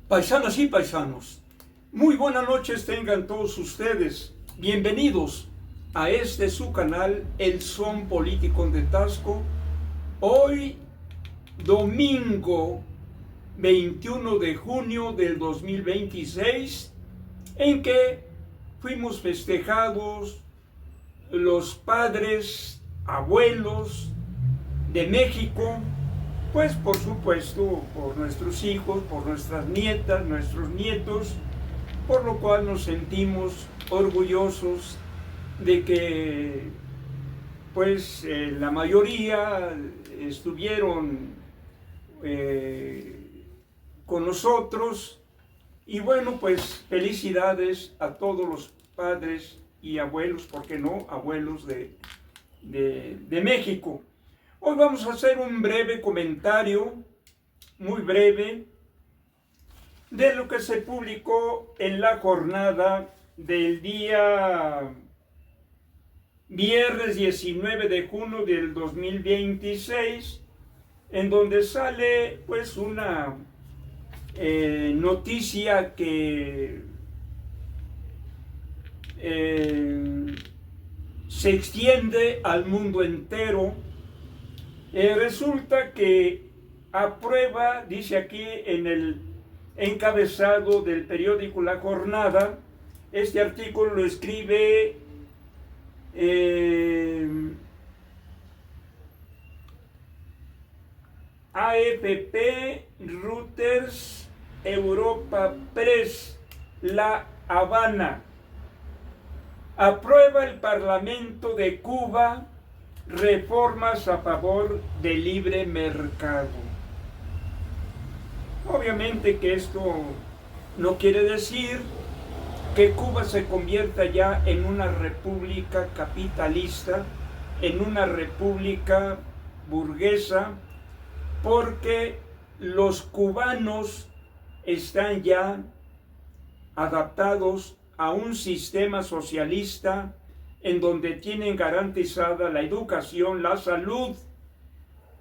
Paisanas y paisanos, muy buenas noches tengan todos ustedes. Bienvenidos a este su canal, El Son Político de Tasco. Hoy, domingo 21 de junio del 2026, en que fuimos festejados los padres, abuelos de México, pues por supuesto por nuestros hijos, por nuestras nietas, nuestros nietos, por lo cual nos sentimos orgullosos de que pues la mayoría estuvieron con nosotros. Y bueno, pues felicidades a todos los padres y abuelos, ¿por qué no? Abuelos de México. Hoy vamos a hacer un breve comentario, muy breve, de lo que se publicó en la jornada del día viernes 19 de junio del 2026, en donde sale pues una noticia que se extiende al mundo entero. Resulta que aprueba, dice aquí en el encabezado del periódico La Jornada, este artículo lo escribe AFP, Reuters, Europa Press, La Habana. Aprueba el Parlamento de Cuba reformas a favor del libre mercado. Obviamente que esto no quiere decir que Cuba se convierta ya en una república capitalista, en una república burguesa, porque los cubanos están ya adaptados a un sistema socialista en donde tienen garantizada la educación, la salud,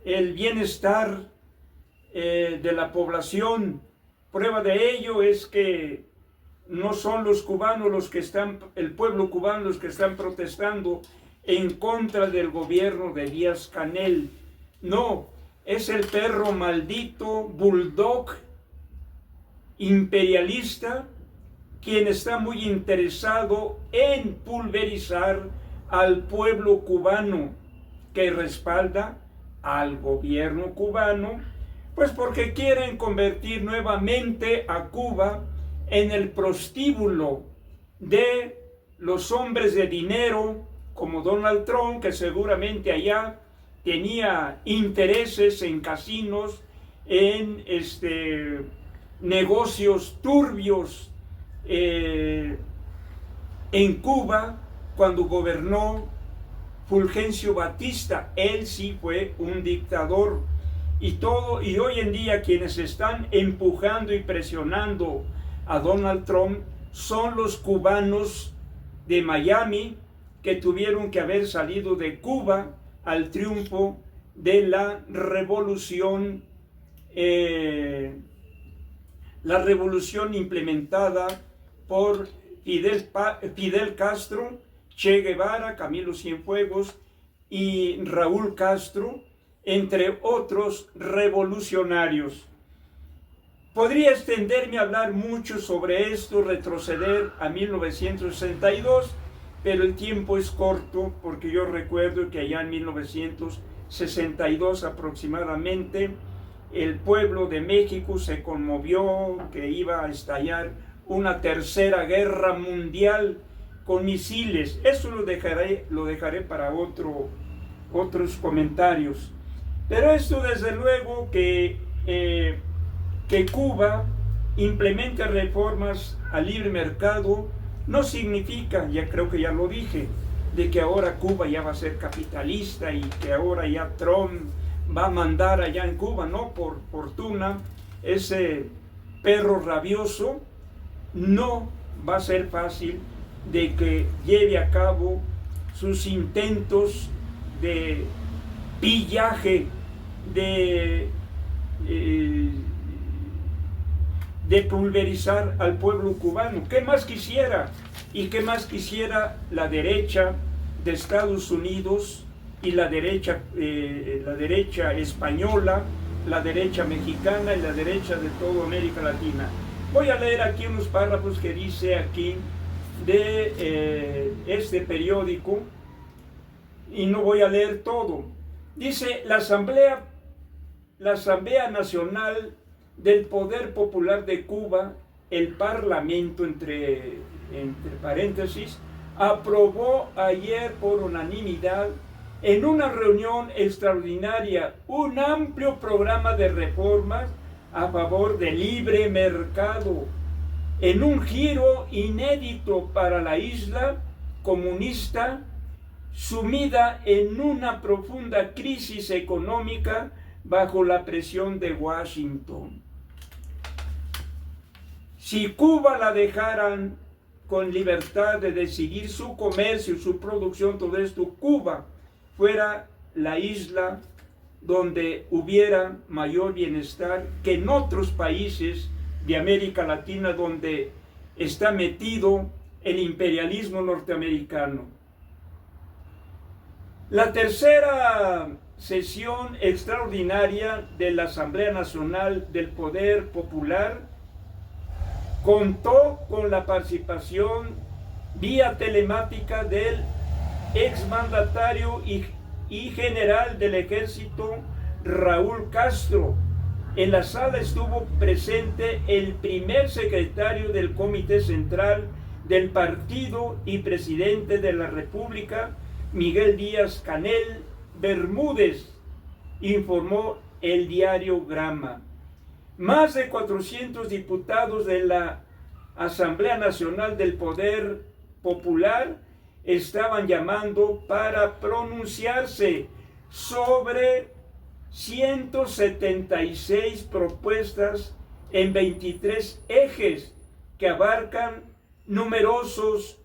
el bienestar de la población. Prueba de ello es que no son los cubanos los que están, el pueblo cubano los que están protestando en contra del gobierno de Díaz-Canel. No, es el perro maldito, bulldog, imperialista, quien está muy interesado en pulverizar al pueblo cubano, que respalda al gobierno cubano, pues porque quieren convertir nuevamente a Cuba en el prostíbulo de los hombres de dinero, como Donald Trump, que seguramente allá tenía intereses en casinos, en negocios turbios, en Cuba, cuando gobernó Fulgencio Batista. Él sí fue un dictador. Y hoy en día quienes están empujando y presionando a Donald Trump son los cubanos de Miami, que tuvieron que haber salido de Cuba al triunfo de la revolución implementada por Fidel Castro, Che Guevara, Camilo Cienfuegos y Raúl Castro, entre otros revolucionarios. Podría extenderme a hablar mucho sobre esto, retroceder a 1962, pero el tiempo es corto, porque yo recuerdo que allá en 1962 aproximadamente, el pueblo de México se conmovió que iba a estallar una tercera guerra mundial con misiles. Eso lo dejaré para otros comentarios. Pero esto desde luego que Cuba implemente reformas al libre mercado no significa, ya creo que ya lo dije, de que ahora Cuba ya va a ser capitalista y que ahora ya Trump va a mandar allá en Cuba. No, por fortuna, ese perro rabioso no va a ser fácil de que lleve a cabo sus intentos de pillaje, de de pulverizar al pueblo cubano. ¿Qué más quisiera? ¿Y qué más quisiera la derecha de Estados Unidos y la derecha española, la derecha mexicana y la derecha de toda América Latina? Voy a leer aquí unos párrafos que dice aquí de este periódico, y no voy a leer todo. Dice: la Asamblea Nacional del Poder Popular de Cuba, el Parlamento, entre paréntesis, aprobó ayer por unanimidad en una reunión extraordinaria un amplio programa de reformas a favor del libre mercado, en un giro inédito para la isla comunista sumida en una profunda crisis económica bajo la presión de Washington. Si Cuba la dejaran con libertad de decidir su comercio, su producción, todo esto, Cuba fuera la isla donde hubiera mayor bienestar que en otros países de América Latina donde está metido el imperialismo norteamericano. La tercera sesión extraordinaria de la Asamblea Nacional del Poder Popular contó con la participación vía telemática del exmandatario y general del Ejército Raúl Castro. En la sala estuvo presente el primer secretario del Comité Central del partido y presidente de la República, Miguel Díaz-Canel Bermúdez, informó el diario Grama. Más de 400 diputados de la Asamblea Nacional del Poder Popular estaban llamando para pronunciarse sobre 176 propuestas en 23 ejes que abarcan numerosos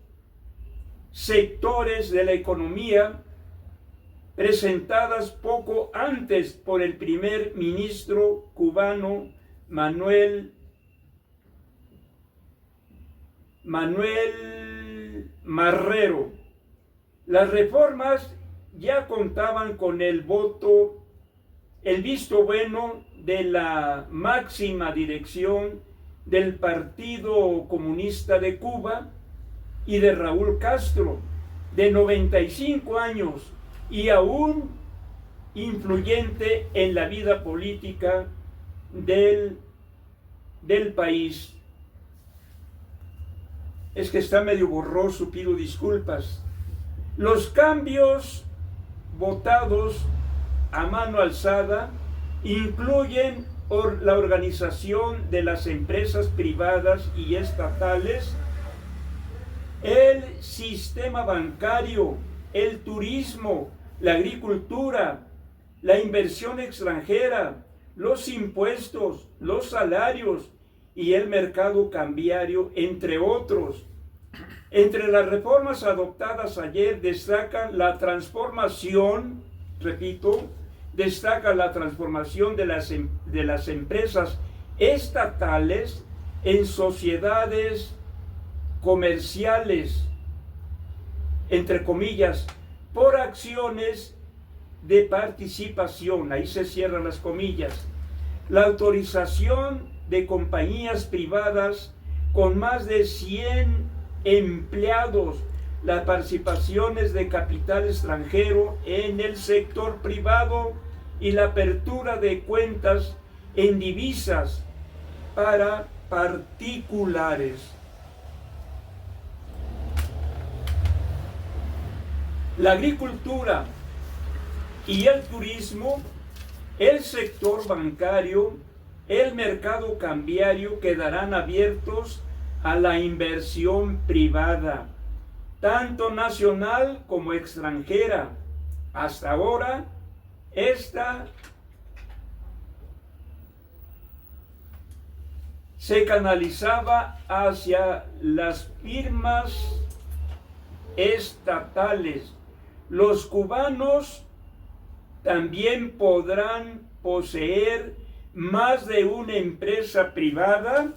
sectores de la economía, presentadas poco antes por el primer ministro cubano Manuel Marrero. Las reformas ya contaban con el visto bueno de la máxima dirección del Partido Comunista de Cuba y de Raúl Castro, de 95 años y aún influyente en la vida política del país. Es que está medio borroso, pido disculpas. Los cambios votados a mano alzada incluyen la organización de las empresas privadas y estatales, el sistema bancario, el turismo, la agricultura, la inversión extranjera, los impuestos, los salarios y el mercado cambiario, entre otros. Entre las reformas adoptadas ayer destaca la transformación, repito, destaca la transformación de las empresas estatales en sociedades comerciales, entre comillas, por acciones de participación, ahí se cierran las comillas, la autorización de compañías privadas con más de 100 empleados, las participaciones de capital extranjero en el sector privado y la apertura de cuentas en divisas para particulares. La agricultura y el turismo, el sector bancario, el mercado cambiario quedarán abiertos a la inversión privada, tanto nacional como extranjera. Hasta ahora, esta se canalizaba hacia las firmas estatales. Los cubanos también podrán poseer más de una empresa privada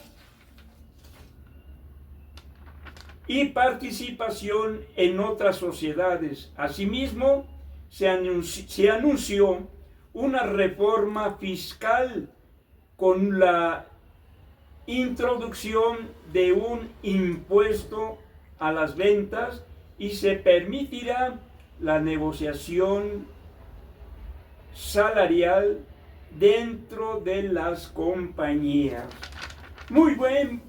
y participación en otras sociedades. Asimismo, se anunció una reforma fiscal con la introducción de un impuesto a las ventas y se permitirá la negociación salarial dentro de las compañías. Muy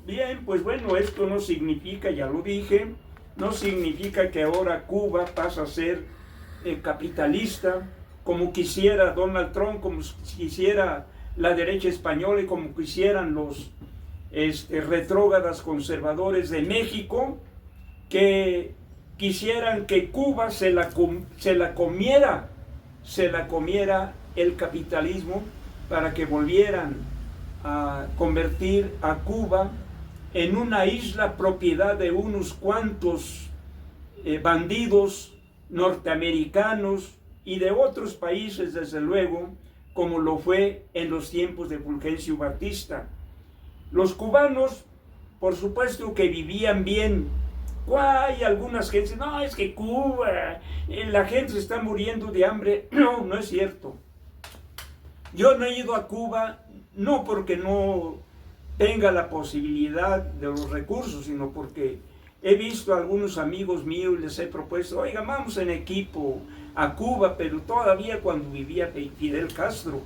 bien, pues bueno, esto no significa, ya lo dije, no significa que ahora Cuba pasa a ser capitalista, como quisiera Donald Trump, como quisiera la derecha española y como quisieran los retrógradas conservadores de México, que quisieran que Cuba se la comiera el capitalismo para que volvieran a convertir a Cuba en una isla propiedad de unos cuantos bandidos norteamericanos y de otros países, desde luego, como lo fue en los tiempos de Fulgencio Batista. Los cubanos, por supuesto que vivían bien. Hay algunas gentes, no, es que Cuba, la gente se está muriendo de hambre. No, no es cierto. Yo no he ido a Cuba, no porque no tenga la posibilidad de los recursos, sino porque he visto a algunos amigos míos y les he propuesto, oiga, vamos en equipo a Cuba, pero todavía cuando vivía Fidel Castro.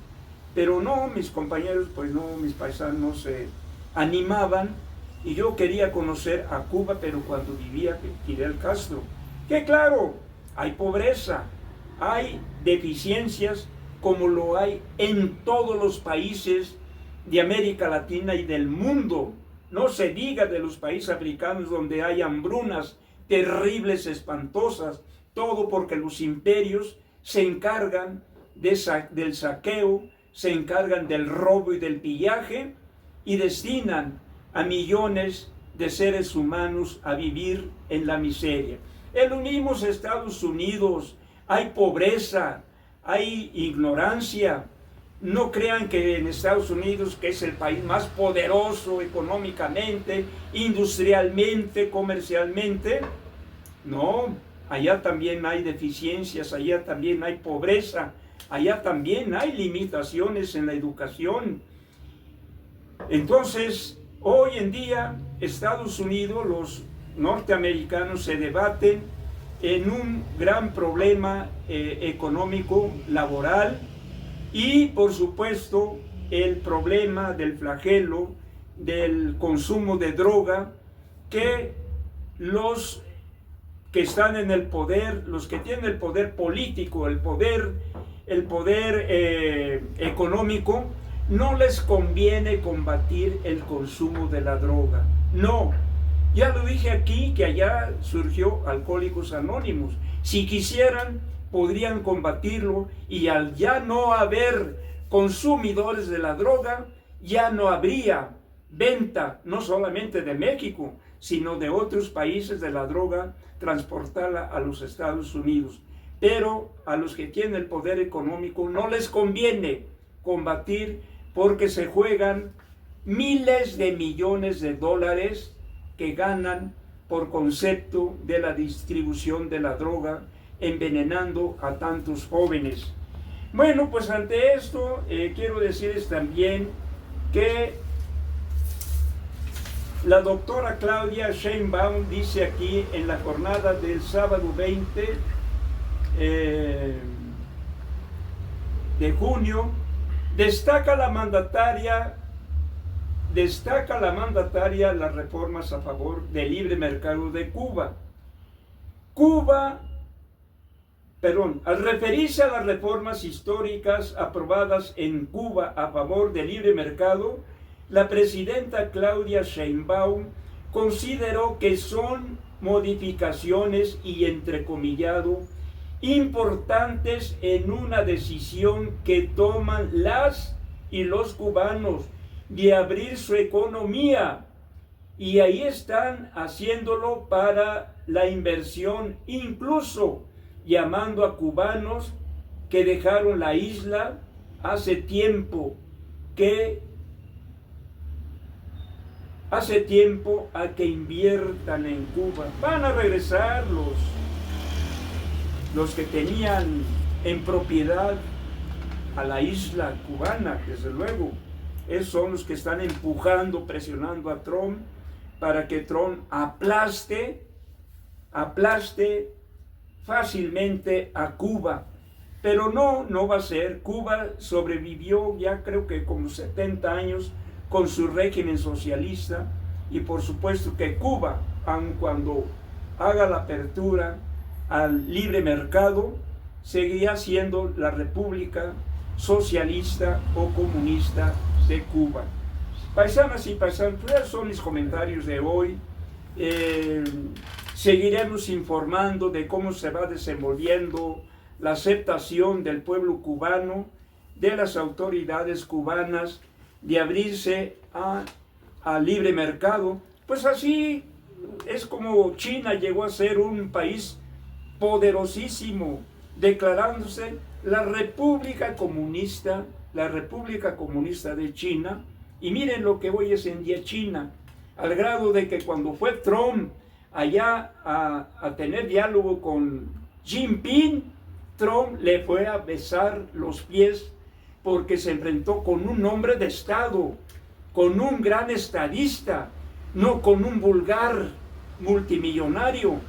Pero no, mis compañeros, pues no, mis paisanos no se animaban, y yo quería conocer a Cuba, pero cuando vivía Fidel Castro. Que claro, hay pobreza, hay deficiencias, como lo hay en todos los países de América Latina y del mundo. No se diga de los países africanos donde hay hambrunas terribles, espantosas, todo porque los imperios se encargan del saqueo, se encargan del robo y del pillaje y destinan a millones de seres humanos a vivir en la miseria. En los mismos Estados Unidos hay pobreza, hay ignorancia. No crean que en Estados Unidos, que es el país más poderoso económicamente, industrialmente, comercialmente, no, allá también hay deficiencias, allá también hay pobreza, allá también hay limitaciones en la educación. Entonces, hoy en día, Estados Unidos, los norteamericanos se debaten en un gran problema económico, laboral, y por supuesto el problema del flagelo del consumo de droga, que los que están en el poder, los que tienen el poder político, el poder económico, no les conviene combatir el consumo de la droga. No, ya lo dije aquí, que allá surgió Alcohólicos Anónimos. Si quisieran, podrían combatirlo, y al ya no haber consumidores de la droga, ya no habría venta, no solamente de México, sino de otros países, de la droga, transportarla a los Estados Unidos. Pero a los que tienen el poder económico no les conviene combatir, porque se juegan miles de millones de dólares que ganan por concepto de la distribución de la droga, envenenando a tantos jóvenes. Bueno, pues ante esto quiero decirles también que la doctora Claudia Sheinbaum dice aquí en la jornada del sábado 20 de junio, destaca la mandataria las reformas a favor del libre mercado de Cuba. Al referirse a las reformas históricas aprobadas en Cuba a favor del libre mercado, la presidenta Claudia Sheinbaum consideró que son modificaciones y entrecomillado importantes en una decisión que toman las y los cubanos de abrir su economía, y ahí están haciéndolo para la inversión, incluso llamando a cubanos que dejaron la isla hace tiempo, que hace tiempo a que inviertan en Cuba. Van a regresar los que tenían en propiedad a la isla cubana, desde luego. Esos son los que están empujando, presionando a Trump para que Trump aplaste fácilmente a Cuba. Pero no va a ser. Cuba sobrevivió ya creo que como 70 años con su régimen socialista, y por supuesto que Cuba, aun cuando haga la apertura al libre mercado, seguirá siendo la República Socialista o Comunista de Cuba. Paisanas y paisanos, esos son mis comentarios de hoy. Seguiremos informando de cómo se va desenvolviendo la aceptación del pueblo cubano, de las autoridades cubanas, de abrirse a libre mercado. Pues así es como China llegó a ser un país poderosísimo, declarándose la República Comunista de China. Y miren lo que hoy es en día China, al grado de que cuando fue Trump allá a tener diálogo con Xi Jinping, Trump le fue a besar los pies porque se enfrentó con un hombre de Estado, con un gran estadista, no con un vulgar multimillonario.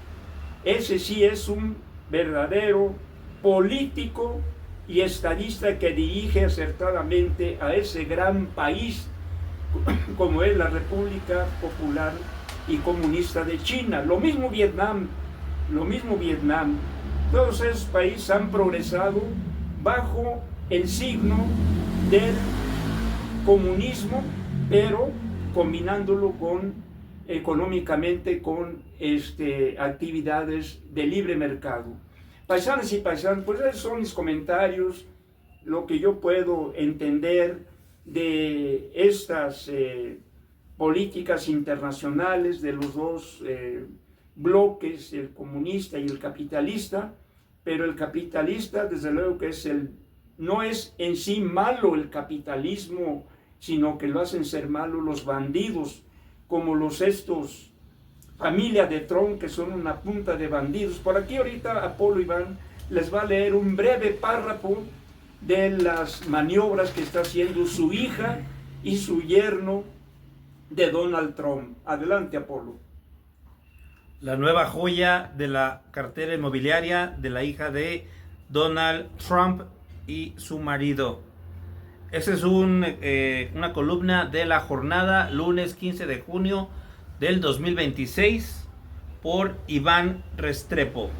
Ese sí es un verdadero político y estadista que dirige acertadamente a ese gran país como es la República Popular y Comunista de China. Lo mismo Vietnam. Todos esos países han progresado bajo el signo del comunismo, pero combinándolo económicamente con actividades de libre mercado. Paisanas y paisanos, pues esos son mis comentarios, lo que yo puedo entender de estas políticas internacionales de los dos bloques, el comunista y el capitalista. Pero el capitalista, desde luego que no es en sí malo el capitalismo, sino que lo hacen ser malo los bandidos, como estos familia de Trump, que son una punta de bandidos. Por aquí ahorita Apolo Iván les va a leer un breve párrafo de las maniobras que está haciendo su hija y su yerno de Donald Trump. Adelante, Apolo. La nueva joya de la cartera inmobiliaria de la hija de Donald Trump y su marido. Esa es una columna de La Jornada, lunes 15 de junio del 2026, por Iván Restrepo.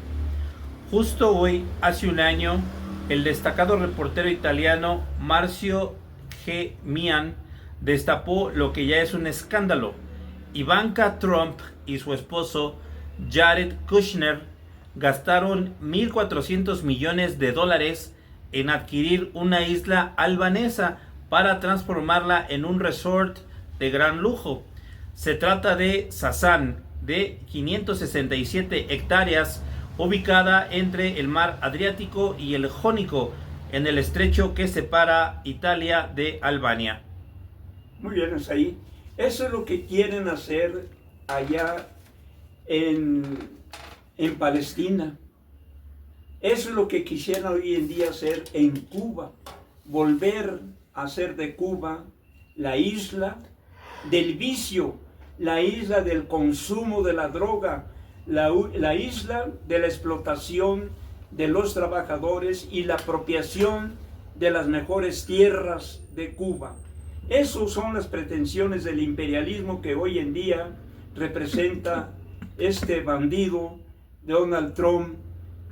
Justo hoy, hace un año, el destacado reportero italiano Marzio G. Mian destapó lo que ya es un escándalo. Ivanka Trump y su esposo Jared Kushner gastaron $1.400 millones en adquirir una isla albanesa para transformarla en un resort de gran lujo. Se trata de Sasan, de 567 hectáreas, ubicada entre el mar Adriático y el Jónico, en el estrecho que separa Italia de Albania. Muy bien, es ahí. Eso es lo que quieren hacer allá en Palestina. Eso es lo que quisieran hoy en día hacer en Cuba. Volver a hacer de Cuba la isla del vicio, la isla del consumo de la droga, la isla de la explotación de los trabajadores y la apropiación de las mejores tierras de Cuba. Esas son las pretensiones del imperialismo que hoy en día representa este bandido Donald Trump.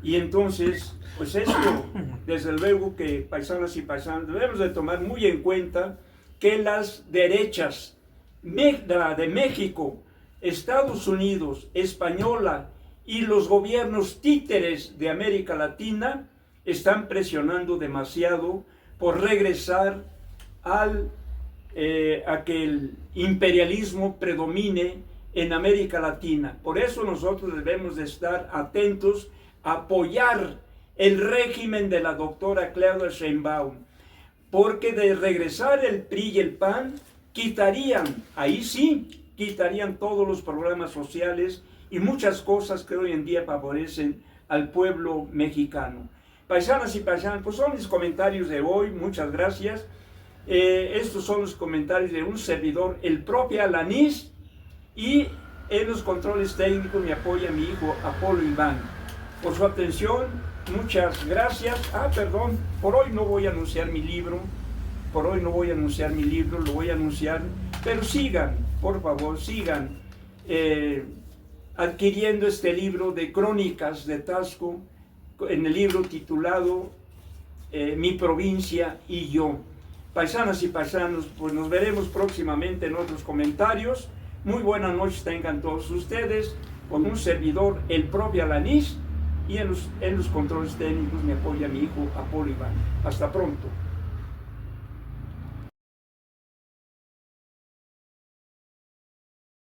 Y entonces, pues esto, desde luego que paisanas y paisanos, debemos de tomar muy en cuenta que las derechas de México, Estados Unidos, Española y los gobiernos títeres de América Latina están presionando demasiado por regresar a que el imperialismo predomine en América Latina. Por eso nosotros debemos de estar atentos a apoyar el régimen de la doctora Claudia Sheinbaum, porque de regresar el PRI y el PAN, quitarían, ahí sí, quitarían todos los problemas sociales y muchas cosas que hoy en día favorecen al pueblo mexicano. Paisanas y paisanos, pues son los comentarios de hoy, muchas gracias. Estos son los comentarios de un servidor, el propio Alanis, y en los controles técnicos me apoya mi hijo Apolo Iván. Por su atención, muchas gracias. Perdón, por hoy no voy a anunciar mi libro, lo voy a anunciar, pero sigan, por favor, sigan adquiriendo este libro de Crónicas de Taxco, en el libro titulado Mi provincia y yo. Paisanas y paisanos, pues nos veremos próximamente en otros comentarios. Muy buenas noches tengan todos ustedes, con un servidor, el propio Alanis, y en los controles técnicos me apoya mi hijo Apolo Iván. Hasta pronto.